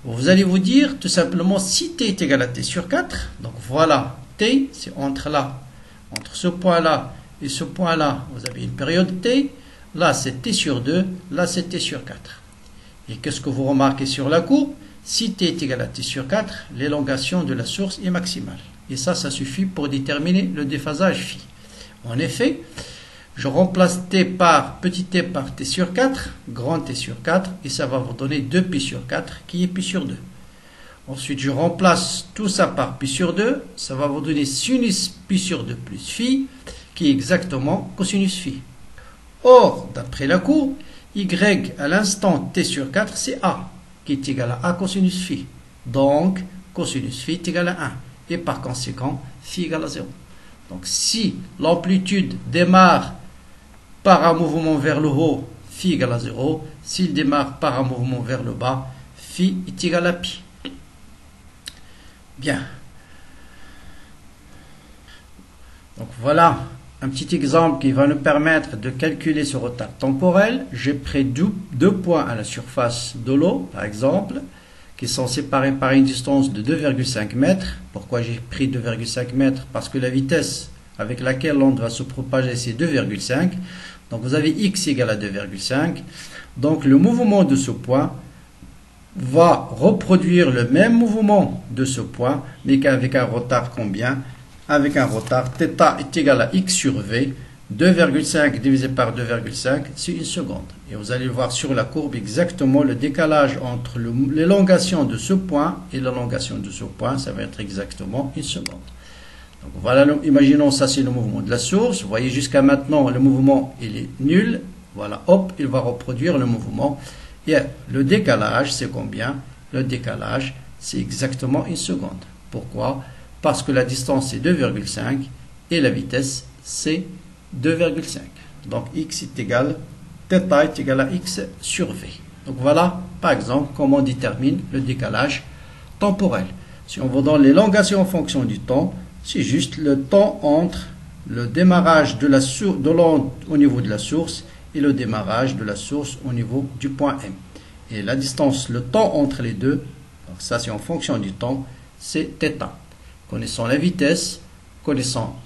Vous allez vous dire tout simplement si T est égal à T sur 4, donc voilà, T, c'est entre ce point-là et ce point-là, vous avez une période T, là c'est T sur 2, là c'est T sur 4. Et qu'est-ce que vous remarquez sur la courbe? Si t est égal à t sur 4, l'élongation de la source est maximale. Et ça suffit pour déterminer le déphasage phi. En effet, je remplace t par petit t par t sur 4, grand T sur 4, et ça va vous donner 2π sur 4, qui est π sur 2. Ensuite, je remplace tout ça par π sur 2, ça va vous donner sinus π sur 2 plus phi, qui est exactement cosinus phi. Or, d'après la courbe, y à l'instant t sur 4, c'est a, qui est égal à a cosinus phi. Donc, cosinus phi est égal à 1. Et par conséquent, phi égale à 0. Donc, si l'amplitude démarre par un mouvement vers le haut, phi égale à 0. S'il démarre par un mouvement vers le bas, phi est égal à pi. Bien. Donc, voilà un petit exemple qui va nous permettre de calculer ce retard temporel. J'ai pris deux points à la surface de l'eau, par exemple, qui sont séparés par une distance de 2,5 mètres. Pourquoi j'ai pris 2,5 mètres? Parce que la vitesse avec laquelle l'onde va se propager, c'est 2,5. Donc vous avez x égale à 2,5. Donc le mouvement de ce point va reproduire le même mouvement de ce point, mais qu'avec un retard combien? Avec un retard θ est égal à x sur v. 2,5 divisé par 2,5, c'est une seconde. Et vous allez voir sur la courbe exactement le décalage entre l'élongation de ce point et l'élongation de ce point. Ça va être exactement une seconde. Donc voilà, imaginons ça c'est le mouvement de la source. Vous voyez jusqu'à maintenant le mouvement il est nul. Voilà, hop, il va reproduire le mouvement. Et le décalage c'est combien? Le décalage c'est exactement une seconde. Pourquoi? Parce que la distance c'est 2,5 et la vitesse c'est 2,5. Donc x est égal, θ est égal à x sur v. Donc voilà, par exemple, comment on détermine le décalage temporel. Si on vous donne l'élongation en fonction du temps, c'est juste le temps entre le démarrage de l'onde au niveau de la source et le démarrage de la source au niveau du point M. Et la distance, le temps entre les deux, donc ça c'est en fonction du temps, c'est θ. Connaissant la vitesse, connaissant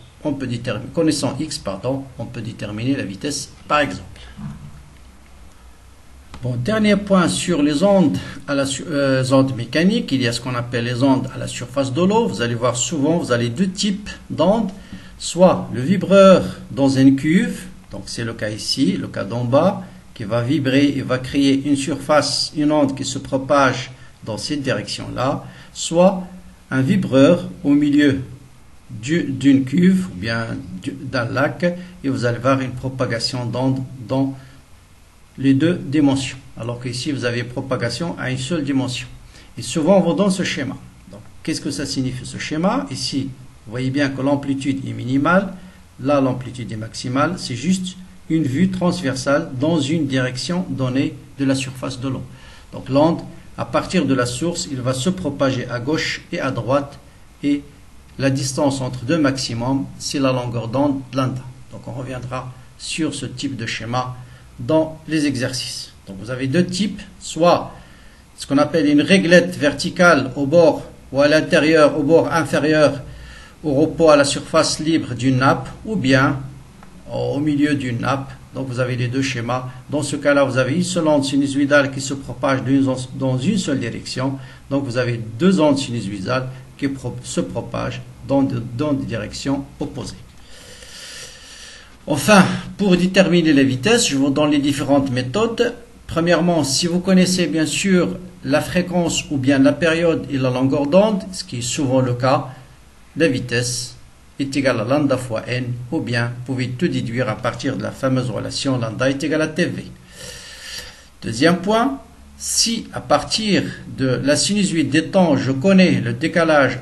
x, pardon, on peut déterminer la vitesse par exemple. Bon, dernier point sur les ondes ondes mécaniques, il y a ce qu'on appelle les ondes à la surface de l'eau. Vous allez voir souvent, vous avez deux types d'ondes, soit le vibreur dans une cuve, donc c'est le cas ici, le cas d'en bas, qui va vibrer et va créer une surface, une onde qui se propage dans cette direction-là, soit un vibreur au milieu d'une cuve ou bien d'un lac, et vous allez voir une propagation d'ondes dans les deux dimensions, alors qu'ici vous avez propagation à une seule dimension. Et souvent on vous donne ce schéma. Donc qu'est-ce que ça signifie ce schéma? Ici vous voyez bien que l'amplitude est minimale, là l'amplitude est maximale, c'est juste une vue transversale dans une direction donnée de la surface de l'eau. Donc l'onde, à partir de la source, il va se propager à gauche et à droite, et la distance entre deux maximums, c'est la longueur d'onde lambda. Donc on reviendra sur ce type de schéma dans les exercices. Donc vous avez deux types, soit ce qu'on appelle une réglette verticale au bord ou à l'intérieur, au bord inférieur, au repos à la surface libre d'une nappe, ou bien au milieu d'une nappe. Donc vous avez les deux schémas. Dans ce cas-là, vous avez une seule onde sinusoïdale qui se propage dans une seule direction. Donc vous avez deux ondes sinusoïdales qui se propagent dans des directions opposées. Enfin, pour déterminer les vitesses, je vous donne les différentes méthodes. Premièrement, si vous connaissez bien sûr la fréquence ou bien la période et la longueur d'onde, ce qui est souvent le cas, la vitesse est égale à lambda fois n, ou bien vous pouvez tout déduire à partir de la fameuse relation lambda est égal à tv. Deuxième point, si à partir de la sinusoïde des temps, je connais le décalage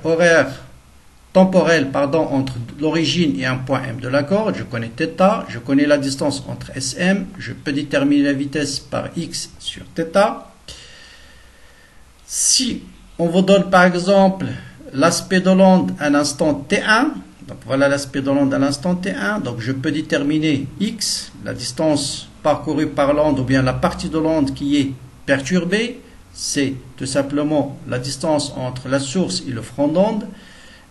temporel entre l'origine et un point M de la corde, je connais θ, je connais la distance entre SM, je peux déterminer la vitesse par x sur θ. Si on vous donne par exemple l'aspect de l'onde à l'instant T1, donc voilà l'aspect de l'onde à l'instant T1, donc je peux déterminer x, la distance parcourue par l'onde ou bien la partie de l'onde qui est perturbée, c'est tout simplement la distance entre la source et le front d'onde.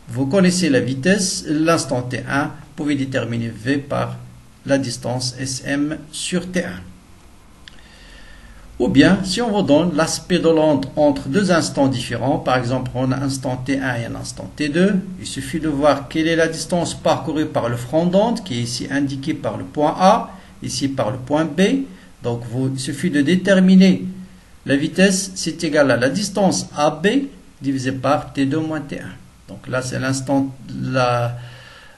Vous connaissez la vitesse, l'instant T1, vous pouvez déterminer V par la distance SM sur T1. Ou bien, si on vous donne l'aspect de l'onde entre deux instants différents, par exemple on a un instant T1 et un instant T2, il suffit de voir quelle est la distance parcourue par le front d'onde, qui est ici indiqué par le point A, ici par le point B. Donc il suffit de déterminer la vitesse, c'est égal à la distance AB divisé par T2 moins T1. Donc là c'est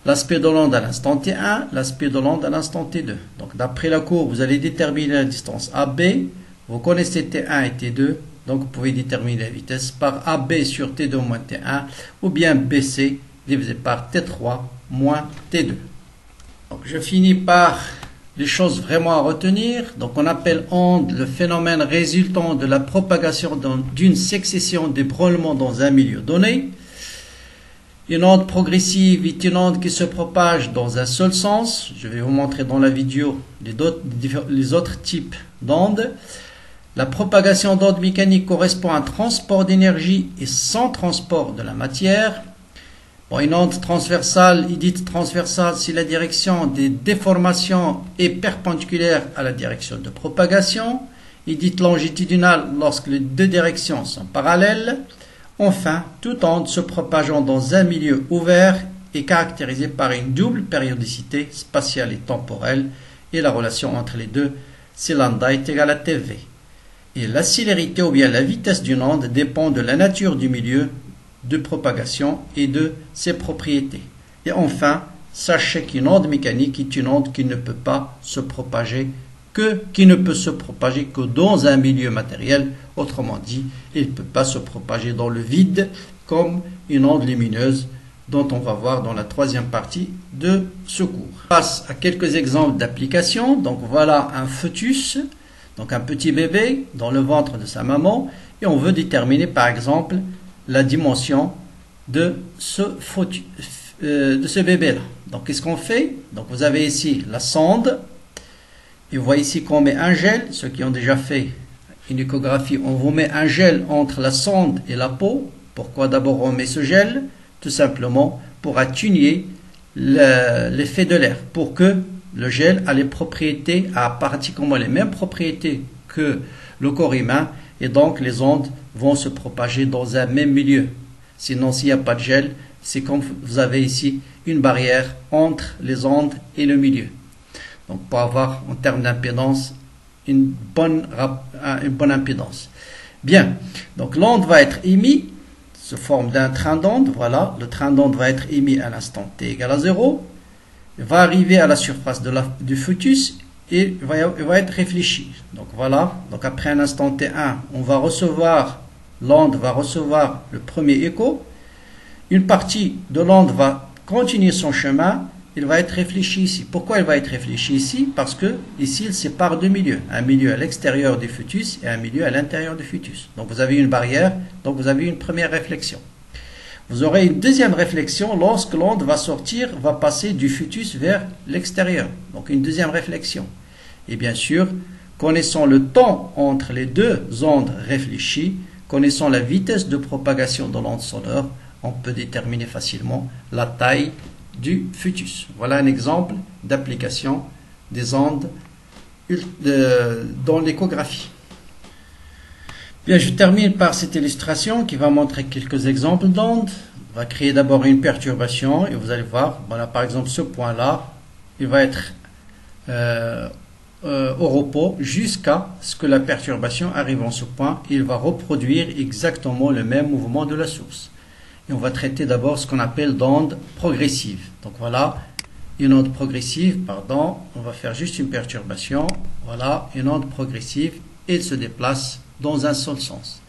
l'aspect de l'onde à l'instant T1, l'aspect de l'onde à l'instant T2. Donc d'après la courbe, vous allez déterminer la distance AB. Vous connaissez T1 et T2, donc vous pouvez déterminer la vitesse par AB sur T2 moins T1, ou bien BC divisé par T3 moins T2. Donc je finis par les choses vraiment à retenir. Donc on appelle onde le phénomène résultant de la propagation d'une succession d'ébranlements dans un milieu donné. Une onde progressive est une onde qui se propage dans un seul sens. Je vais vous montrer dans la vidéo les autres types d'ondes. La propagation d'ondes mécaniques correspond à un transport d'énergie et sans transport de la matière. Bon, une onde transversale est dite transversale si la direction des déformations est perpendiculaire à la direction de propagation. Elle est dite longitudinale lorsque les deux directions sont parallèles. Enfin, toute onde se propageant dans un milieu ouvert est caractérisée par une double périodicité spatiale et temporelle, et la relation entre les deux, c'est lambda est égal à tv. Et la célérité ou bien la vitesse d'une onde dépend de la nature du milieu de propagation et de ses propriétés. Et enfin, sachez qu'une onde mécanique est une onde qui ne peut se propager que dans un milieu matériel. Autrement dit, il ne peut pas se propager dans le vide comme une onde lumineuse dont on va voir dans la troisième partie de ce cours. On passe à quelques exemples d'applications. Donc voilà un fœtus, donc un petit bébé dans le ventre de sa maman, et on veut déterminer par exemple la dimension de ce bébé-là. Donc qu'est-ce qu'on fait? Donc vous avez ici la sonde, et vous voyez ici qu'on met un gel. Ceux qui ont déjà fait une échographie, on vous met un gel entre la sonde et la peau. Pourquoi d'abord on met ce gel? Tout simplement pour atténuer l'effet de l'air, pour que le gel a les propriétés, a pratiquement les mêmes propriétés que le corps humain, et donc les ondes vont se propager dans un même milieu. Sinon, s'il n'y a pas de gel, c'est comme vous avez ici une barrière entre les ondes et le milieu. Donc pour avoir en termes d'impédance une bonne impédance. Bien, donc l'onde va être émise sous forme d'un train d'onde. Voilà, le train d'onde va être émis à l'instant t égale à 0, va arriver à la surface du fœtus et va être réfléchi. Donc voilà, donc après un instant t1, on va recevoir, l'onde va recevoir le premier écho. Une partie de l'onde va continuer son chemin, il va être réfléchi ici. Pourquoi il va être réfléchi ici? Parce que ici il sépare deux milieux, un milieu à l'extérieur du fœtus et un milieu à l'intérieur du fœtus. Donc vous avez une barrière, donc vous avez une première réflexion. Vous aurez une deuxième réflexion lorsque l'onde va sortir, va passer du fœtus vers l'extérieur. Donc une deuxième réflexion. Et bien sûr, connaissant le temps entre les deux ondes réfléchies, connaissant la vitesse de propagation de l'onde sonore, on peut déterminer facilement la taille du fœtus. Voilà un exemple d'application des ondes dans l'échographie. Bien, je termine par cette illustration qui va montrer quelques exemples d'ondes. On va créer d'abord une perturbation et vous allez voir, voilà, par exemple ce point-là, il va être au repos jusqu'à ce que la perturbation arrive en ce point. Il va reproduire exactement le même mouvement de la source. Et on va traiter d'abord ce qu'on appelle d'onde progressive. Donc voilà, une onde progressive, pardon, on va faire juste une perturbation. Voilà, une onde progressive et elle se déplace dans un seul sens.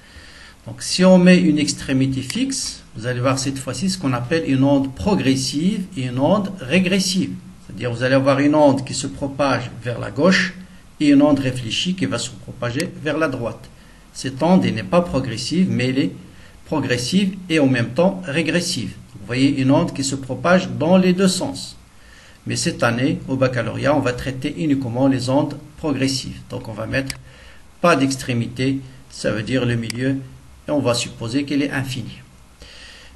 Donc si on met une extrémité fixe, vous allez voir cette fois-ci ce qu'on appelle une onde progressive et une onde régressive. C'est-à-dire vous allez avoir une onde qui se propage vers la gauche et une onde réfléchie qui va se propager vers la droite. Cette onde n'est pas progressive, mais elle est progressive et en même temps régressive. Vous voyez une onde qui se propage dans les deux sens. Mais cette année, au baccalauréat, on va traiter uniquement les ondes progressives. Donc on va mettre pas d'extrémité, ça veut dire le milieu, et on va supposer qu'elle est infinie.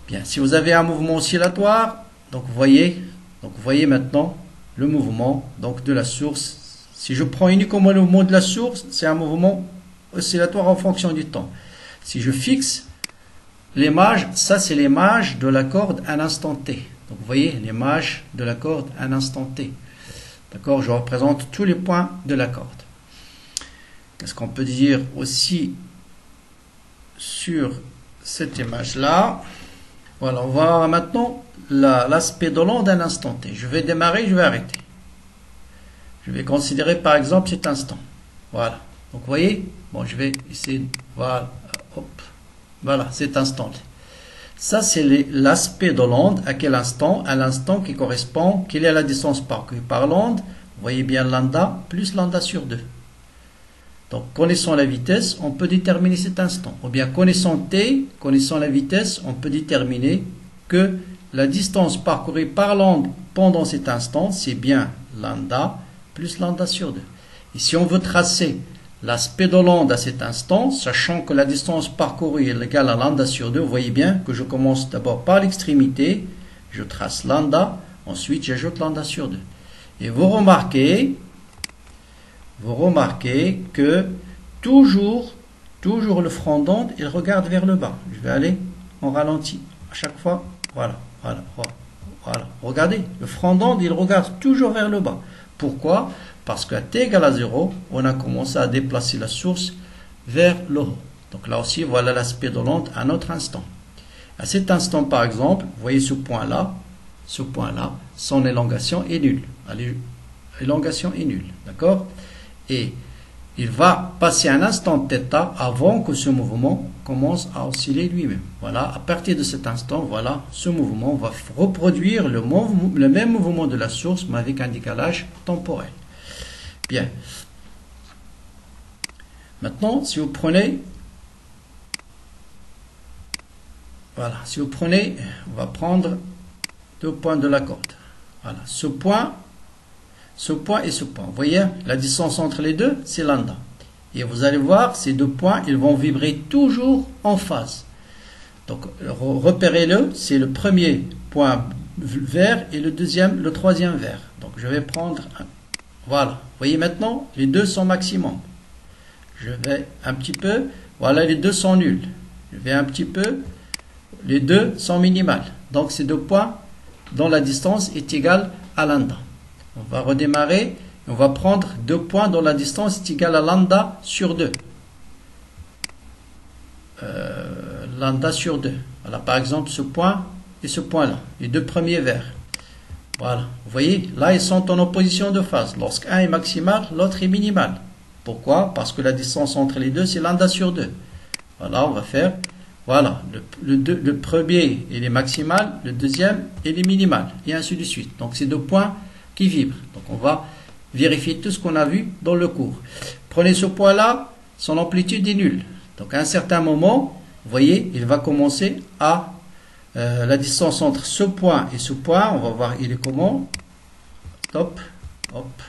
Bien, si vous avez un mouvement oscillatoire, donc vous voyez maintenant le mouvement donc de la source. Si je prends uniquement le mouvement de la source, c'est un mouvement oscillatoire en fonction du temps. Si je fixe l'image, ça c'est l'image de la corde à l'instant t. Donc vous voyez l'image de la corde à l'instant t. D'accord, je représente tous les points de la corde. Qu'est-ce qu'on peut dire aussi sur cette image-là? Voilà, on va voir maintenant l'aspect de l'onde à l'instant t. Je vais démarrer, je vais arrêter. Je vais considérer par exemple cet instant. Voilà. Donc vous voyez, bon, je vais essayer, voilà, hop. Voilà, cet instant. Ça, c'est l'aspect de l'onde. À quel instant? À l'instant qui correspond, quelle est la distance parcourue par l'onde? Vous voyez bien lambda plus lambda sur 2. Donc, connaissant la vitesse, on peut déterminer cet instant. Ou bien, connaissant t, connaissant la vitesse, on peut déterminer que la distance parcourue par l'onde pendant cet instant, c'est bien lambda plus lambda sur 2. Et si on veut tracer l'aspect de l'onde à cet instant, sachant que la distance parcourue est égale à lambda sur 2, vous voyez bien que je commence d'abord par l'extrémité, je trace lambda, ensuite j'ajoute lambda sur 2. Et vous remarquez que toujours le front d'onde, il regarde vers le bas. Je vais aller en ralenti à chaque fois. Voilà. Regardez, le front d'onde, il regarde toujours vers le bas. Pourquoi? Parce qu'à t égale à 0, on a commencé à déplacer la source vers le haut. Donc là aussi, voilà l'aspect de l'onde à notre instant. À cet instant, par exemple, vous voyez ce point-là, son élongation est nulle. L'élongation est nulle, d'accord? Et il va passer un instant θ avant que ce mouvement commence à osciller lui-même. Voilà, à partir de cet instant, voilà, ce mouvement va reproduire le même mouvement de la source, mais avec un décalage temporel. Bien. Maintenant, si vous prenez, on va prendre 2 points de la corde. Voilà, ce point et ce point. Vous voyez, la distance entre les deux, c'est lambda. Et vous allez voir, ces deux points, ils vont vibrer toujours en phase. Donc, repérez-le, c'est le premier point vert et le troisième vert. Donc, je vais prendre, voilà. Vous voyez maintenant, les deux sont maximum. Je vais un petit peu, voilà, les deux sont nuls. Je vais un petit peu, les deux sont minimales. Donc, ces deux points dont la distance est égale à lambda. On va redémarrer. On va prendre deux points dont la distance est égale à lambda sur 2. Lambda sur 2. Voilà, par exemple, ce point et ce point-là. Les deux premiers verts. Voilà. Vous voyez, là, ils sont en opposition de phase. Lorsqu'un est maximal, l'autre est minimal. Pourquoi? Parce que la distance entre les deux, c'est lambda sur 2. Voilà, on va faire. Voilà. Le premier, il est maximal. Le deuxième, il est minimal. Et ainsi de suite. Donc, c'est deux points qui vibrent. Donc, on va vérifier tout ce qu'on a vu dans le cours. Prenez ce point-là, son amplitude est nulle. Donc à un certain moment, vous voyez, il va commencer à la distance entre ce point et ce point, on va voir il est comment. Hop, hop.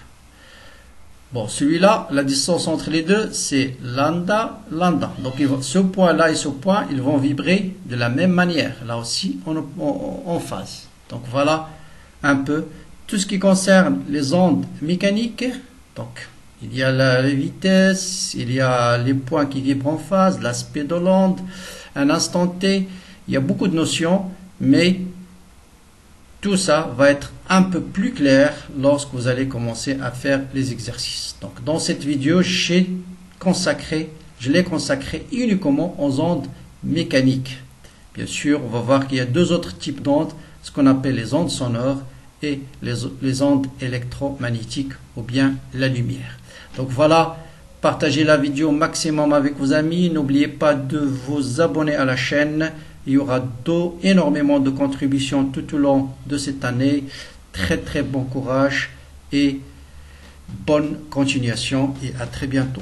Bon, celui-là, la distance entre les deux, c'est lambda, lambda. Donc ce point-là et ce point, ils vont vibrer de la même manière. Là aussi, en phase. Donc voilà un peu tout ce qui concerne les ondes mécaniques. Donc, il y a la vitesse, il y a les points qui vibrent en phase, l'aspect de l'onde, un instant T. Il y a beaucoup de notions, mais tout ça va être un peu plus clair lorsque vous allez commencer à faire les exercices. Donc, dans cette vidéo, je l'ai consacré uniquement aux ondes mécaniques. Bien sûr, on va voir qu'il y a deux autres types d'ondes, ce qu'on appelle les ondes sonores et les ondes électromagnétiques ou bien la lumière. Donc voilà, partagez la vidéo au maximum avec vos amis. N'oubliez pas de vous abonner à la chaîne. Il y aura énormément de contributions tout au long de cette année. Très très bon courage et bonne continuation et à très bientôt.